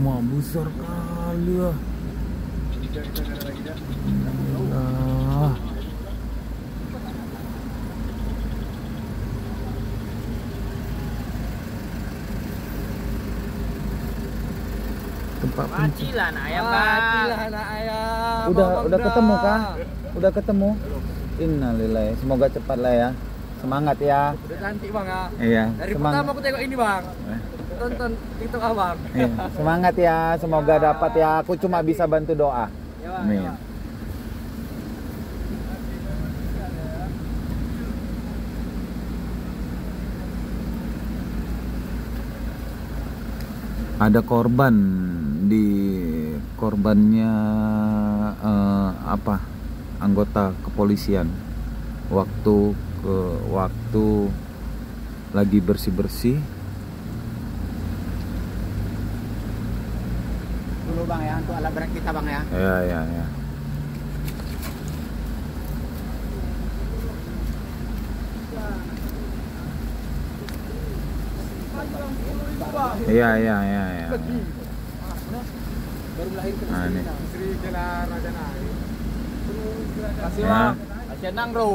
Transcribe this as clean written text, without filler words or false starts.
Mah besar kali ya. Ah. Tempat Macilah anak ayam, Bang. anak ayam. udah ketemu kah? Udah ketemu? Innalillahi. Semoga cepat lah ya. Semangat ya. Udah cantik Bang ya. Iya. Dari Semangat. pertama aku tengok ini Bang. Tonton TikTok Abang. Iya. Semangat ya. Semoga dapat ya. Aku cuma bisa bantu doa. Ya, Bang, Amin. ya, Bang. Ada korbannya apa, anggota kepolisian waktu lagi bersih Dulu Bang ya, untuk alat berat kita Bang ya. ya. Iya. Baru melahirkan Nah, ini. Sri Kela Raja Nari. Kasih Ya. Bang. Asyik nang bro.